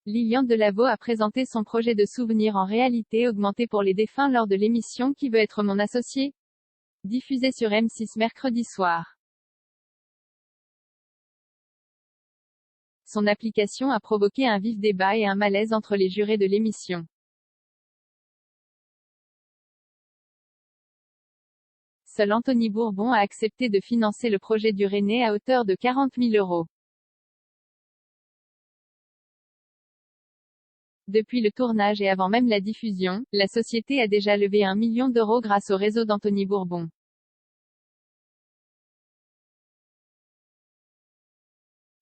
Lilian Delaveau a présenté son projet de souvenir en réalité augmentée pour les défunts lors de l'émission Qui veut être mon associé? Diffusée sur M6 mercredi soir. Son application a provoqué un vif débat et un malaise entre les jurés de l'émission. Seul Anthony Bourbon a accepté de financer le projet du Rennais à hauteur de 40 000 €. Depuis le tournage et avant même la diffusion, la société a déjà levé 1 million d'euros grâce au réseau d'Anthony Bourbon.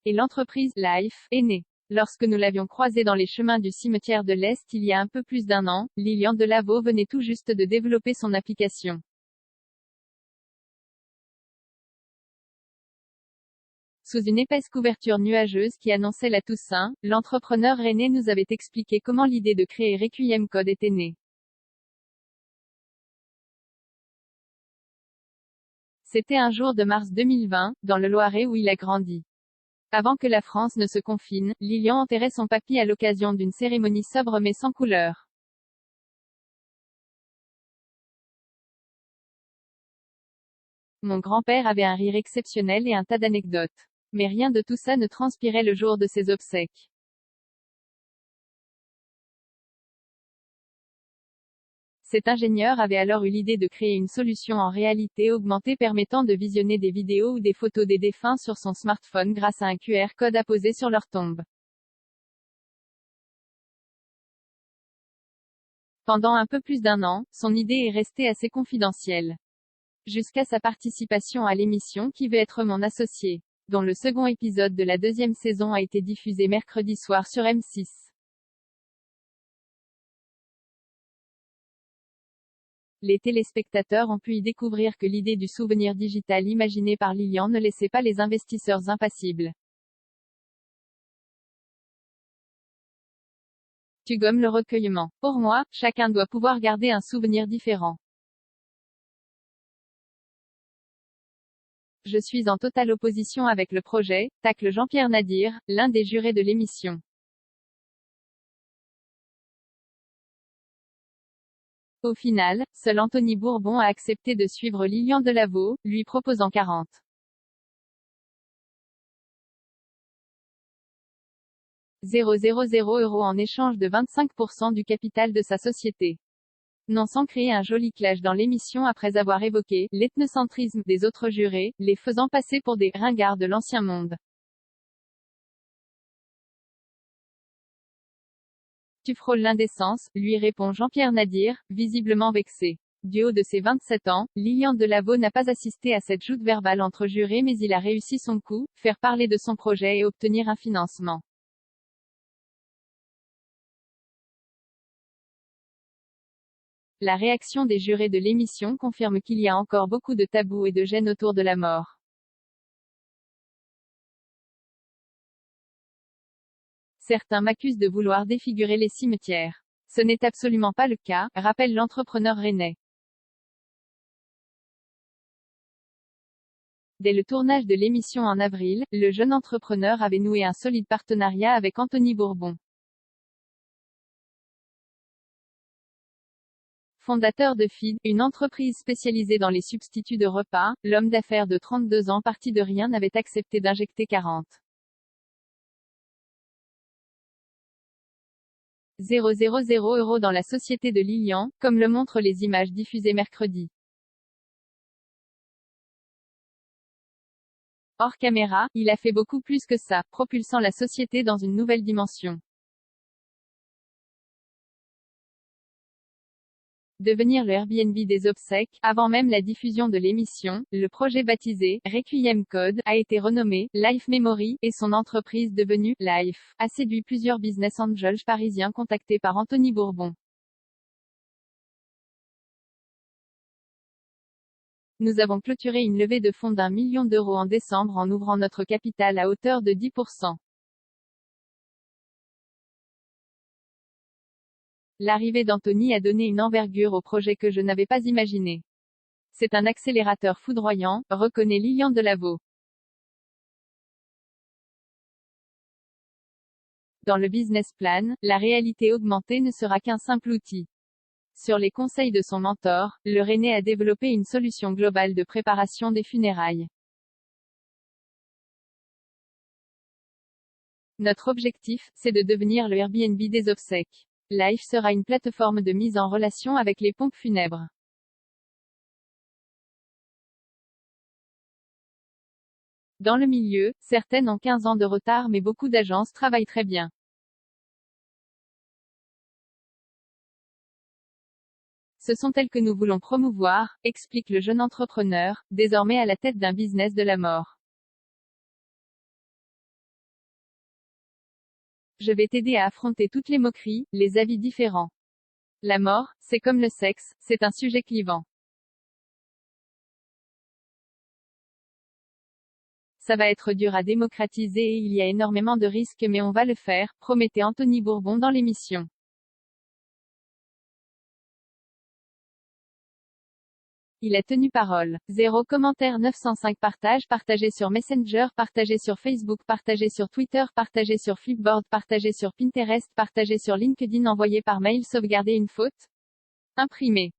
Et l'entreprise Life est née. Lorsque nous l'avions croisée dans les chemins du cimetière de l'Est il y a un peu plus d'un an, Lilian Delaveau venait tout juste de développer son application. Sous une épaisse couverture nuageuse qui annonçait la Toussaint, l'entrepreneur rennais nous avait expliqué comment l'idée de créer Requiem Code était née. C'était un jour de mars 2020, dans le Loiret où il a grandi. Avant que la France ne se confine, Lilian enterrait son papy à l'occasion d'une cérémonie sobre mais sans couleur. Mon grand-père avait un rire exceptionnel et un tas d'anecdotes. Mais rien de tout ça ne transpirait le jour de ses obsèques. Cet ingénieur avait alors eu l'idée de créer une solution en réalité augmentée permettant de visionner des vidéos ou des photos des défunts sur son smartphone grâce à un QR code apposé sur leur tombe. Pendant un peu plus d'un an, son idée est restée assez confidentielle. Jusqu'à sa participation à l'émission Qui veut être mon associé, dont le second épisode de la deuxième saison a été diffusé mercredi soir sur M6. Les téléspectateurs ont pu y découvrir que l'idée du souvenir digital imaginé par Lilian ne laissait pas les investisseurs impassibles. Tu gommes le recueillement. Pour moi, chacun doit pouvoir garder un souvenir différent. Je suis en totale opposition avec le projet, tacle Jean-Pierre Nadir, l'un des jurés de l'émission. Au final, seul Anthony Bourbon a accepté de suivre Lilian Delaveau, lui proposant 40 000 € en échange de 25% du capital de sa société. Non sans créer un joli clash dans l'émission après avoir évoqué l'ethnocentrisme des autres jurés, les faisant passer pour des ringards de l'ancien monde. Tu frôles l'indécence, lui répond Jean-Pierre Nadir, visiblement vexé. Du haut de ses 27 ans, Lilian Delaveau n'a pas assisté à cette joute verbale entre jurés mais il a réussi son coup, faire parler de son projet et obtenir un financement. La réaction des jurés de l'émission confirme qu'il y a encore beaucoup de tabous et de gêne autour de la mort. Certains m'accusent de vouloir défigurer les cimetières. Ce n'est absolument pas le cas, rappelle l'entrepreneur rennais. Dès le tournage de l'émission en avril, le jeune entrepreneur avait noué un solide partenariat avec Anthony Bourbon. Fondateur de Feed, une entreprise spécialisée dans les substituts de repas, l'homme d'affaires de 32 ans parti de rien n'avait accepté d'injecter 40 000 € dans la société de Lilian, comme le montrent les images diffusées mercredi. Hors caméra, il a fait beaucoup plus que ça, propulsant la société dans une nouvelle dimension. Devenir le Airbnb des obsèques, avant même la diffusion de l'émission, le projet baptisé Requiem Code a été renommé Life Memory, et son entreprise devenue Life a séduit plusieurs business angels parisiens contactés par Anthony Bourbon. Nous avons clôturé une levée de fonds d'1 million d'euros en décembre en ouvrant notre capital à hauteur de 10%. L'arrivée d'Anthony a donné une envergure au projet que je n'avais pas imaginé. C'est un accélérateur foudroyant, reconnaît Lilian Delaveau. Dans le business plan, la réalité augmentée ne sera qu'un simple outil. Sur les conseils de son mentor, le René a développé une solution globale de préparation des funérailles. Notre objectif, c'est de devenir le Airbnb des obsèques. Life sera une plateforme de mise en relation avec les pompes funèbres. Dans le milieu, certaines ont 15 ans de retard mais beaucoup d'agences travaillent très bien. Ce sont elles que nous voulons promouvoir, explique le jeune entrepreneur, désormais à la tête d'un business de la mort. Je vais t'aider à affronter toutes les moqueries, les avis différents. La mort, c'est comme le sexe, c'est un sujet clivant. Ça va être dur à démocratiser et il y a énormément de risques mais on va le faire, promettait Anthony Bourbon dans l'émission. Il a tenu parole. 0 commentaire 905 partagé sur Messenger, partagé sur Facebook, partagé sur Twitter, partagé sur Flipboard, partagé sur Pinterest, partagé sur LinkedIn, envoyé par mail, sauvegarder une faute. Imprimé.